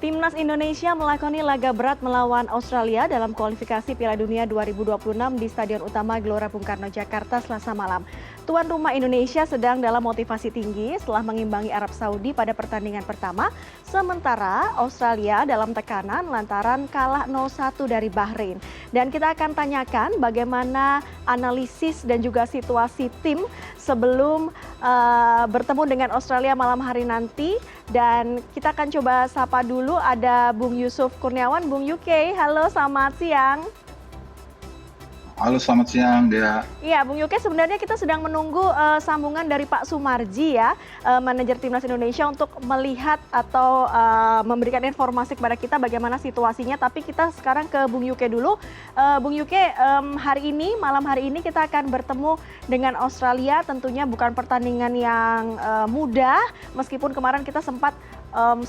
Timnas Indonesia melakoni laga berat melawan Australia dalam kualifikasi Piala Dunia 2026 di Stadion Utama Gelora Bung Karno, Jakarta, Selasa malam. Tuan rumah Indonesia sedang dalam motivasi tinggi setelah mengimbangi Arab Saudi pada pertandingan pertama, sementara Australia dalam tekanan lantaran kalah 0-1 dari Bahrain. Dan kita akan tanyakan bagaimana analisis dan juga situasi tim sebelum bertemu dengan Australia malam hari nanti. Dan kita akan coba sapa dulu, ada Bung Yusuf Kurniawan, Bung UK. Halo, selamat siang. Halo, selamat siang, Dea. Iya, Bung Yuke, sebenarnya kita sedang menunggu sambungan dari Pak Sumarji ya, manajer Timnas Indonesia untuk melihat atau memberikan informasi kepada kita bagaimana situasinya. Tapi kita sekarang ke Bung Yuke dulu. Bung Yuke, malam hari ini kita akan bertemu dengan Australia. Tentunya bukan pertandingan yang mudah, meskipun kemarin kita sempat 1-1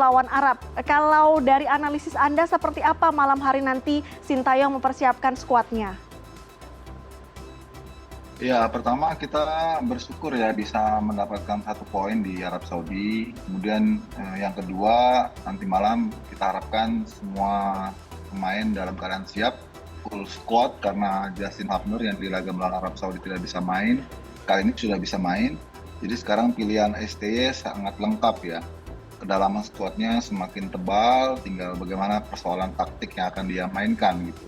lawan Arab. Kalau dari analisis Anda seperti apa malam hari nanti Sintayong mempersiapkan skuadnya? Ya, pertama kita bersyukur ya bisa mendapatkan 1 poin di Arab Saudi. Kemudian yang kedua, nanti malam kita harapkan semua pemain dalam keadaan siap, full squad, karena Justin Hubner yang di laga melawan Arab Saudi tidak bisa main. Kali ini sudah bisa main. Jadi sekarang pilihan STY sangat lengkap ya. Kedalaman skuadnya semakin tebal, tinggal bagaimana persoalan taktik yang akan dia mainkan gitu.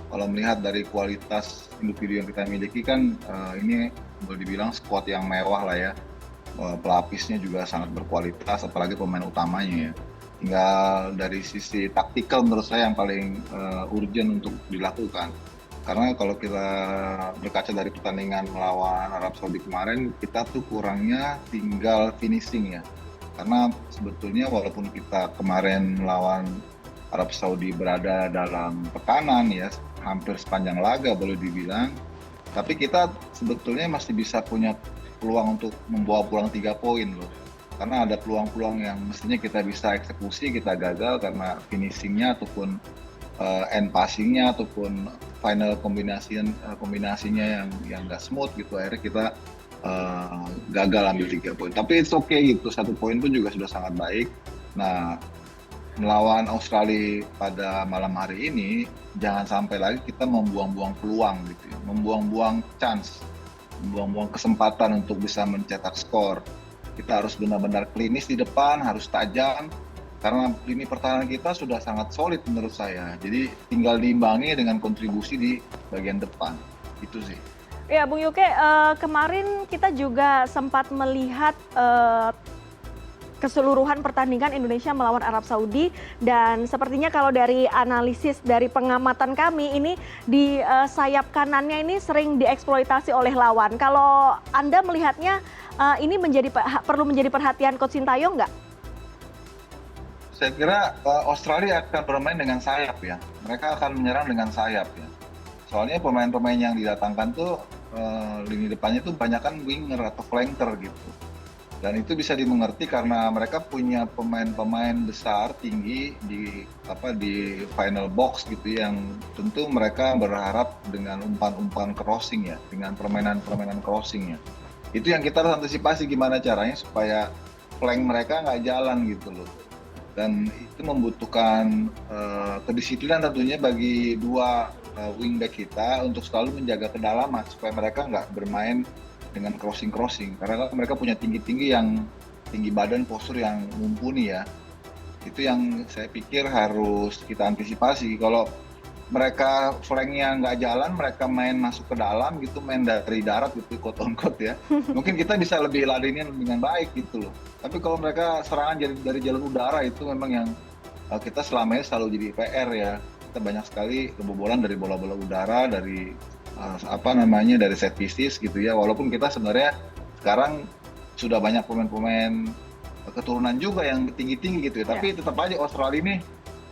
Kalau melihat dari kualitas individu yang kita miliki kan ini boleh dibilang skuad yang mewah lah ya. Pelapisnya juga sangat berkualitas, apalagi pemain utamanya ya. Tinggal dari sisi taktikal menurut saya yang paling urgent untuk dilakukan. Karena kalau kita berkaca dari pertandingan melawan Arab Saudi kemarin, kita tuh kurangnya tinggal finishing ya. Karena sebetulnya walaupun kita kemarin melawan Arab Saudi berada dalam tekanan ya, hampir sepanjang laga boleh dibilang, tapi kita sebetulnya masih bisa punya peluang untuk membawa pulang 3 poin loh. Karena ada peluang-peluang yang mestinya kita bisa eksekusi, kita gagal karena finishingnya ataupun end passingnya ataupun final kombinasinya yang nggak smooth gitu. Akhirnya kita gagal ambil 3 poin. Tapi it's okay gitu, 1 poin pun juga sudah sangat baik. Nah, melawan Australia pada malam hari ini, jangan sampai lagi kita membuang-buang peluang gitu ya, membuang-buang chance, membuang-buang kesempatan untuk bisa mencetak skor. Kita harus benar-benar klinis di depan, harus tajam, karena lini pertahanan kita sudah sangat solid menurut saya. Jadi tinggal diimbangi dengan kontribusi di bagian depan, itu sih. Ya, Bung Yuke, kemarin kita juga sempat melihat keseluruhan pertandingan Indonesia melawan Arab Saudi, dan sepertinya kalau dari analisis dari pengamatan kami ini di sayap kanannya ini sering dieksploitasi oleh lawan. Kalau Anda melihatnya ini perlu menjadi perhatian Coach Sintayong nggak? Saya kira Australia akan bermain dengan sayap ya. Mereka akan menyerang dengan sayap ya. Soalnya pemain-pemain yang didatangkan tuh lini depannya tuh banyakan winger atau flanker gitu. Dan itu bisa dimengerti karena mereka punya pemain-pemain besar tinggi di final box gitu, yang tentu mereka berharap dengan umpan-umpan crossing ya, dengan permainan crossing ya. Itu yang kita harus antisipasi gimana caranya supaya flank mereka nggak jalan gitu loh. Dan itu membutuhkan kedisiplinan tentunya bagi 2 wingback kita untuk selalu menjaga kedalaman supaya mereka nggak bermain dengan crossing, karena mereka punya tinggi badan, postur yang mumpuni ya. Itu yang saya pikir harus kita antisipasi. Kalau mereka flanknya nggak jalan, mereka main masuk ke dalam gitu, main dari darat gitu, quote on quote ya, mungkin kita bisa lebih ladenin dengan baik gitu loh. Tapi kalau mereka serangan dari jalur udara, itu memang yang kita selama ini selalu jadi PR ya. Kita banyak sekali kebobolan dari bola-bola udara, dari dari set pieces gitu ya. Walaupun kita sebenarnya sekarang sudah banyak pemain-pemain keturunan juga yang tinggi-tinggi gitu ya, tapi tetap aja Australia ini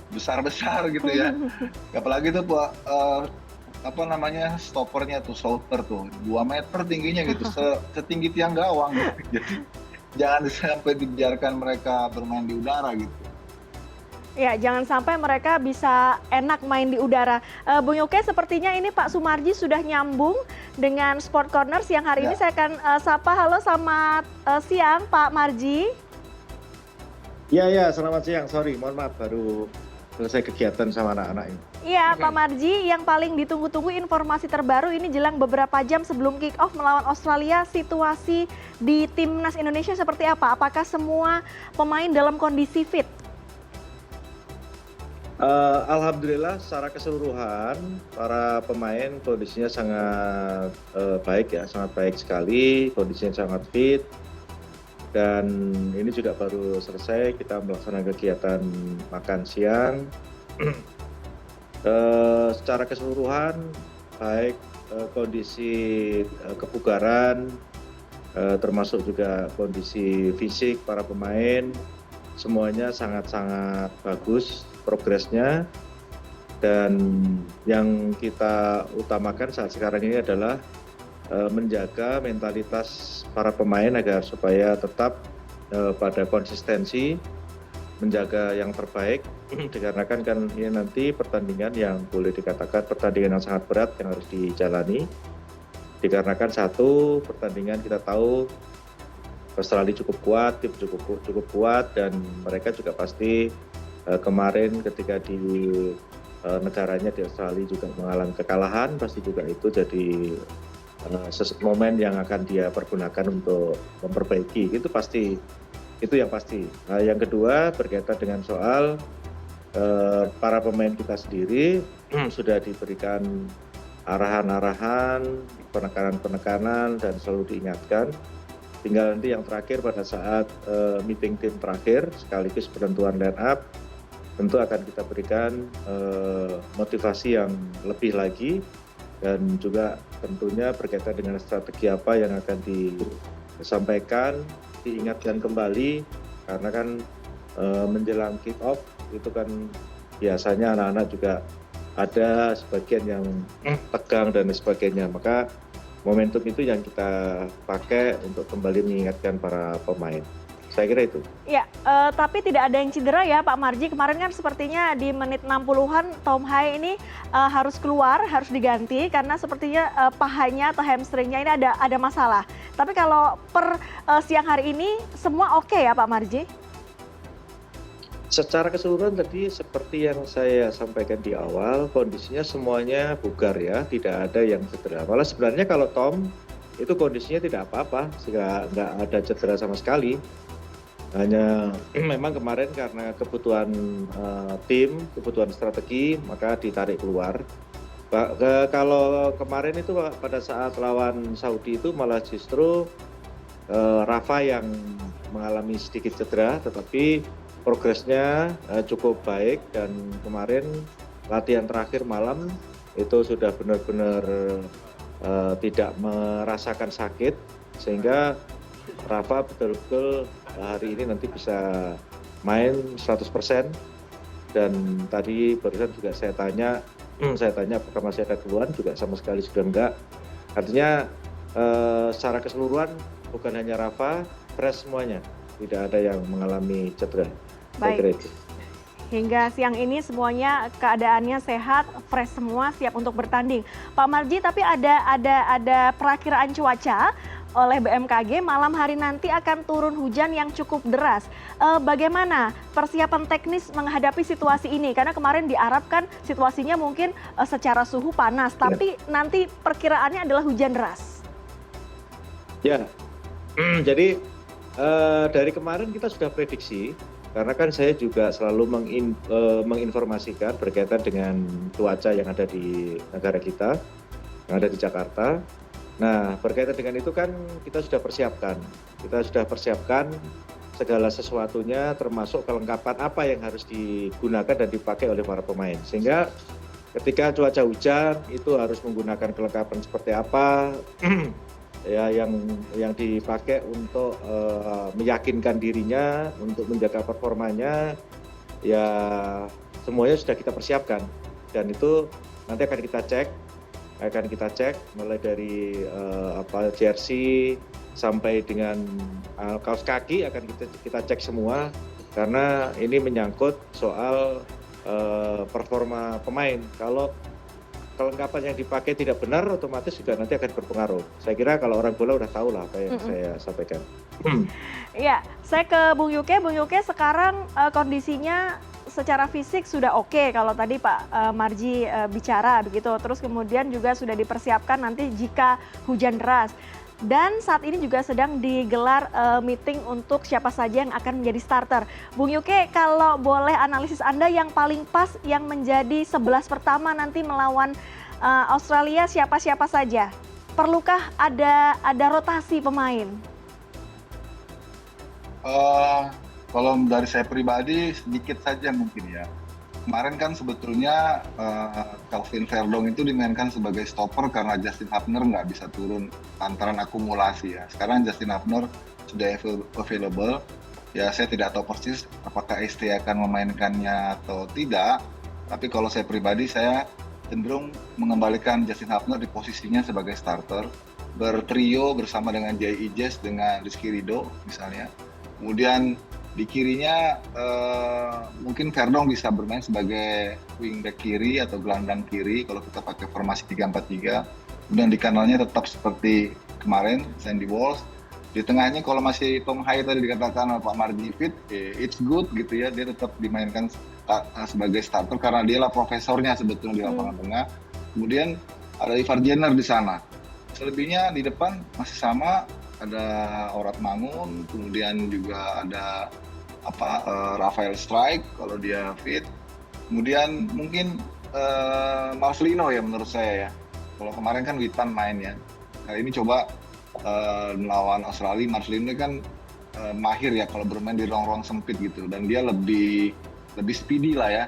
besar-besar gitu ya. Apalagi tuh stoppernya tuh, Souter tuh 2 meter tingginya gitu, setinggi tiang gawang gitu. Jadi jangan sampai dibiarkan mereka bermain di udara gitu. Ya, jangan sampai mereka bisa enak main di udara. Bung Yuke, sepertinya ini Pak Sumarji sudah nyambung dengan Sport Corner siang hari ini. Saya akan sapa. Halo, selamat siang Pak Marji. Iya, iya, selamat siang. Sorry, mohon maaf baru selesai kegiatan sama anak-anak ini. Iya, Pak Marji, yang paling ditunggu-tunggu informasi terbaru ini jelang beberapa jam sebelum kick off melawan Australia, situasi di timnas Indonesia seperti apa? Apakah semua pemain dalam kondisi fit? Alhamdulillah secara keseluruhan para pemain kondisinya sangat baik ya, sangat baik sekali, kondisinya sangat fit. Dan ini juga baru selesai kita melaksanakan kegiatan makan siang. Secara keseluruhan baik kondisi kebugaran, termasuk juga kondisi fisik para pemain, semuanya sangat-sangat bagus progresnya. Dan yang kita utamakan saat sekarang ini adalah menjaga mentalitas para pemain agar supaya tetap pada konsistensi, menjaga yang terbaik, dikarenakan kan ini nanti pertandingan yang boleh dikatakan pertandingan yang sangat berat yang harus dijalani. Dikarenakan satu, pertandingan kita tahu Australia cukup kuat, tim cukup kuat, dan mereka juga pasti kemarin ketika di negaranya di Australia juga mengalami kekalahan, pasti juga itu jadi momen yang akan dia pergunakan untuk memperbaiki, itu pasti, itu yang pasti. Nah, yang kedua berkaitan dengan soal para pemain kita sendiri sudah diberikan arahan-arahan, penekanan-penekanan, dan selalu diingatkan. Tinggal nanti yang terakhir pada saat meeting tim terakhir sekaligus penentuan line up, tentu akan kita berikan motivasi yang lebih lagi, dan juga tentunya berkaitan dengan strategi apa yang akan disampaikan, diingatkan kembali, karena kan menjelang kick off itu kan biasanya anak-anak juga ada sebagian yang tegang dan sebagainya, maka momentum itu yang kita pakai untuk kembali mengingatkan para pemain. Saya kira itu. Ya, tapi tidak ada yang cedera ya Pak Marji. Kemarin kan sepertinya di menit 60-an Tom Hai ini harus keluar, harus diganti karena sepertinya pahanya atau hamstringnya ini ada masalah. Tapi kalau per siang hari ini semua oke ya Pak Marji? Secara keseluruhan tadi seperti yang saya sampaikan di awal, kondisinya semuanya bugar ya, tidak ada yang cedera. Malah sebenarnya kalau Tom itu kondisinya tidak apa-apa, sehingga nggak ada cedera sama sekali. Hanya memang kemarin karena kebutuhan tim, kebutuhan strategi, maka ditarik keluar. Kalau kemarin itu pada saat lawan Saudi itu malah justru Rafa yang mengalami sedikit cedera, tetapi progresnya cukup baik, dan kemarin latihan terakhir malam itu sudah benar-benar tidak merasakan sakit, sehingga Rafa betul-betul hari ini nanti bisa main 100%. Dan tadi barusan juga saya tanya apakah masih ada keluhan, juga sama sekali sudah enggak. Artinya secara keseluruhan bukan hanya Rafa, fresh semuanya, tidak ada yang mengalami cedera. Baik. Hingga siang ini semuanya keadaannya sehat, fresh semua, siap untuk bertanding. Pak Marji, tapi ada perakiraan cuaca oleh BMKG malam hari nanti akan turun hujan yang cukup deras. Bagaimana persiapan teknis menghadapi situasi ini? Karena kemarin di Arab kan situasinya mungkin secara suhu panas, tapi nanti perkiraannya adalah hujan deras. Ya, jadi dari kemarin kita sudah prediksi, karena kan saya juga selalu menginformasikan berkaitan dengan cuaca yang ada di negara kita, yang ada di Jakarta. Nah, berkaitan dengan itu kan kita sudah persiapkan segala sesuatunya, termasuk kelengkapan apa yang harus digunakan dan dipakai oleh para pemain. Sehingga ketika cuaca hujan itu harus menggunakan kelengkapan seperti apa ya yang dipakai untuk meyakinkan dirinya, untuk menjaga performanya, ya semuanya sudah kita persiapkan, dan itu nanti akan kita cek mulai dari jersey sampai dengan kaos kaki akan kita cek semua, karena ini menyangkut soal performa pemain. Kalau kelengkapan yang dipakai tidak benar, otomatis juga nanti akan berpengaruh. Saya kira kalau orang bola udah tahu lah apa yang saya sampaikan. Iya, saya ke Bung Yuke. Bung Yuke sekarang kondisinya secara fisik sudah oke kalau tadi Pak Marji bicara begitu. Terus kemudian juga sudah dipersiapkan nanti jika hujan deras. Dan saat ini juga sedang digelar meeting untuk siapa saja yang akan menjadi starter. Bung Yuke, kalau boleh analisis Anda yang paling pas yang menjadi 11 pertama nanti melawan Australia siapa-siapa saja? Perlukah ada rotasi pemain? Kalau dari saya pribadi sedikit saja mungkin ya. Kemarin kan sebetulnya Kelvin Verdong itu dimainkan sebagai stopper karena Justin Hubner nggak bisa turun lantaran akumulasi ya. Sekarang Justin Hubner sudah available. Ya saya tidak tahu persis apakah ST akan memainkannya atau tidak. Tapi kalau saya pribadi saya cenderung mengembalikan Justin Hubner di posisinya sebagai starter. Bertrio bersama dengan Jay Ijes dengan Rizky Ridho misalnya. Kemudian di kirinya mungkin Verdong bisa bermain sebagai wingback kiri atau gelandang kiri kalau kita pakai formasi 3-4-3. Kemudian di kanalnya tetap seperti kemarin Sandy Walsh. Di tengahnya kalau masih Tom Hai tadi dikatakan oleh Pak Marji fit, it's good gitu ya, dia tetap dimainkan sebagai starter karena dialah profesornya sebetulnya di lapangan tengah. Kemudian ada Ivar Jenner di sana. Selebihnya di depan masih sama, ada Orat Mangun, kemudian juga ada Rafael Strike kalau dia fit. Kemudian mungkin Marcelino ya menurut saya ya. Kalau kemarin kan Witan main ya. Kali ini coba melawan Australia, Marcelino kan mahir ya kalau bermain di ruang-ruang sempit gitu dan dia lebih speedy lah ya.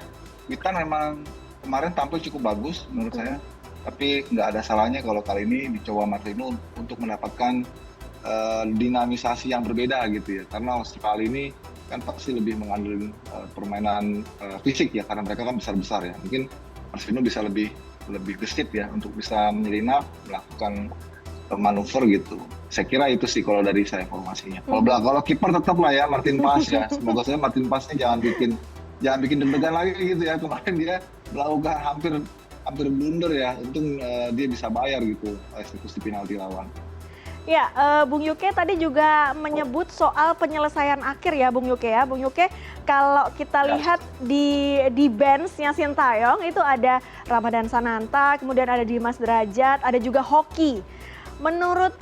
Witan memang kemarin tampil cukup bagus menurut saya. Tapi nggak ada salahnya kalau kali ini dicoba Marcelino untuk mendapatkan dinamisasi yang berbeda gitu ya. Karena Australia ini kan pasti lebih mengandalkan permainan fisik ya karena mereka kan besar-besar ya. Mungkin Marcelino bisa lebih gesit ya untuk bisa menyelinap, melakukan manuver gitu. Saya kira itu sih kalau dari saya formasinya. Kalau kiper tetap lah ya Martin Paes ya. Semoga saya Martin Paesnya jangan bikin deg-degan lagi gitu ya. Kemarin dia melakukan hampir blunder ya. Untung dia bisa bayar gitu eksekusi penalti lawan. Ya, Bung Yuke tadi juga menyebut soal penyelesaian akhir ya Bung Yuke ya. Bung Yuke, kalau kita lihat di bench-nya Sintayong itu ada Ramadan Sananta, kemudian ada Dimas Derajat, ada juga Hoki. Menurut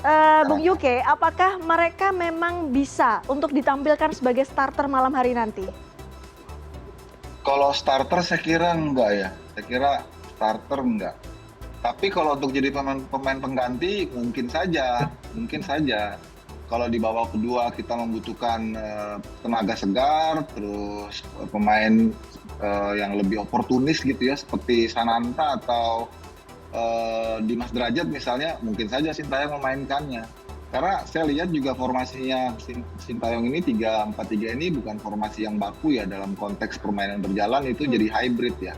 Bung Yuke, apakah mereka memang bisa untuk ditampilkan sebagai starter malam hari nanti? Kalau starter saya kira enggak ya. Saya kira starter enggak. Tapi kalau untuk jadi pemain pengganti mungkin saja. Kalau di babak kedua kita membutuhkan tenaga segar, terus pemain yang lebih oportunis gitu ya, seperti Sananta atau Dimas Derajat misalnya, mungkin saja Sintayong memainkannya. Karena saya lihat juga formasinya Sintayong ini 3-4-3 ini bukan formasi yang baku ya dalam konteks permainan berjalan, itu jadi hybrid ya.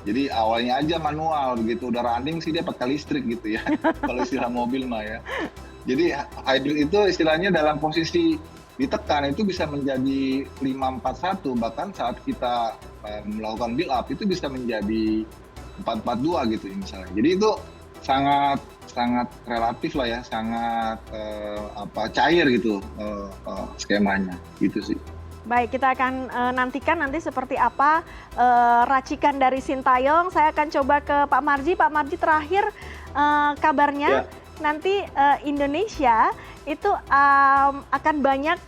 Jadi awalnya aja manual begitu, udah running sih dia pakai listrik gitu ya, kalau istilah mobil mah ya. Jadi hybrid itu istilahnya dalam posisi ditekan itu bisa menjadi 5-4-1, bahkan saat kita melakukan build up itu bisa menjadi 4-4-2 gitu misalnya. Jadi itu sangat relatif lah ya, sangat cair gitu skemanya gitu sih. Baik, kita akan nantikan nanti seperti apa racikan dari Sintayong. Saya akan coba ke Pak Marji. Pak Marji, terakhir kabarnya nanti Indonesia itu akan banyak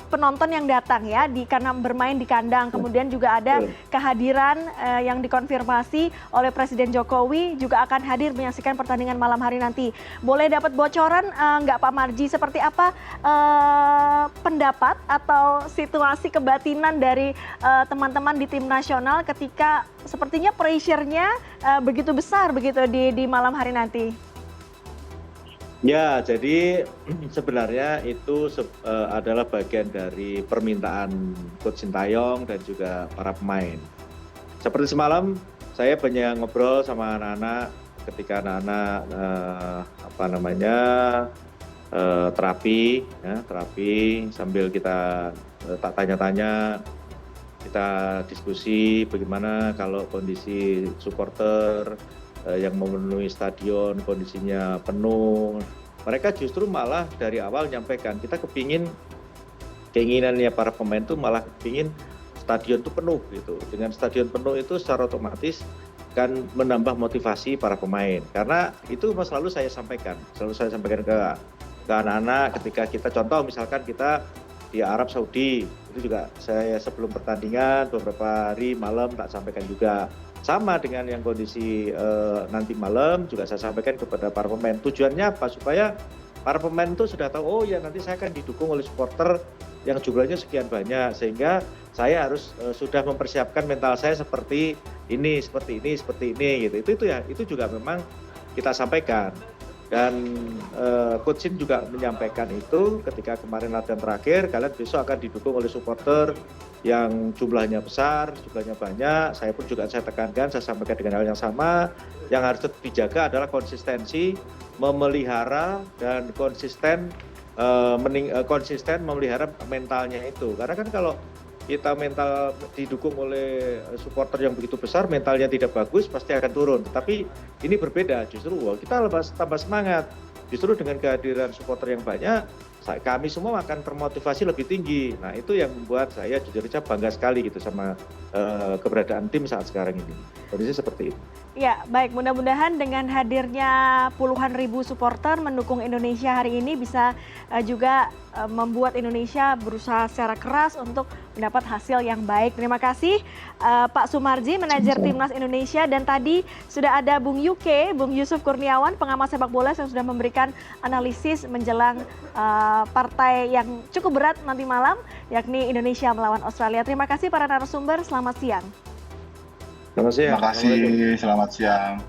penonton yang datang ya karena bermain di kandang. Kemudian juga ada kehadiran yang dikonfirmasi oleh Presiden Jokowi juga akan hadir menyaksikan pertandingan malam hari nanti. Boleh dapat bocoran nggak Pak Marji seperti apa pendapat atau situasi kebatinan dari teman-teman di tim nasional ketika sepertinya pressure-nya begitu besar begitu di malam hari nanti? Ya, jadi sebenarnya itu adalah bagian dari permintaan Coach Sintayong dan juga para pemain. Seperti semalam, saya banyak ngobrol sama anak-anak ketika anak-anak terapi sambil kita tak tanya-tanya kita diskusi bagaimana kalau kondisi supporter yang memenuhi stadion kondisinya penuh. Mereka justru malah dari awal nyampaikan, kita keinginannya para pemain tuh malah kepingin stadion itu penuh gitu. Dengan stadion penuh itu secara otomatis kan menambah motivasi para pemain. Karena itu selalu saya sampaikan ke anak-anak ketika kita contoh misalkan kita di Arab Saudi, itu juga saya sebelum pertandingan beberapa hari malam tak sampaikan juga. Sama dengan yang kondisi nanti malam juga saya sampaikan kepada para pemain. Tujuannya apa? Supaya para pemain itu sudah tahu, oh ya nanti saya akan didukung oleh supporter yang jumlahnya sekian banyak, sehingga saya harus sudah mempersiapkan mental saya seperti ini gitu. Itu juga memang kita sampaikan. Dan Coach Shin juga menyampaikan itu ketika kemarin latihan terakhir, kalian besok akan didukung oleh supporter yang jumlahnya besar, jumlahnya banyak. Saya pun juga saya tekankan, saya sampaikan dengan hal yang sama. Yang harus tetap dijaga adalah konsistensi, memelihara dan konsisten memelihara mentalnya itu. Karena kan kalau kita mental didukung oleh supporter yang begitu besar, mentalnya tidak bagus, pasti akan turun. Tetapi ini berbeda, justru kita tambah semangat. Justru dengan kehadiran supporter yang banyak, kami semua akan termotivasi lebih tinggi. Nah itu yang membuat saya jujur saja bangga sekali gitu sama keberadaan tim saat sekarang ini. Kondisi seperti itu. Ya, baik. Mudah-mudahan dengan hadirnya puluhan ribu supporter mendukung Indonesia hari ini bisa juga membuat Indonesia berusaha secara keras untuk mendapat hasil yang baik. Terima kasih Pak Sumarji, manajer Timnas Indonesia, dan tadi sudah ada Bung Yuke, Bung Yusuf Kurniawan, pengamat sepak bola yang sudah memberikan analisis menjelang partai yang cukup berat nanti malam, yakni Indonesia melawan Australia. Terima kasih para narasumber, selamat siang. Selamat siang. Terima kasih, selamat siang.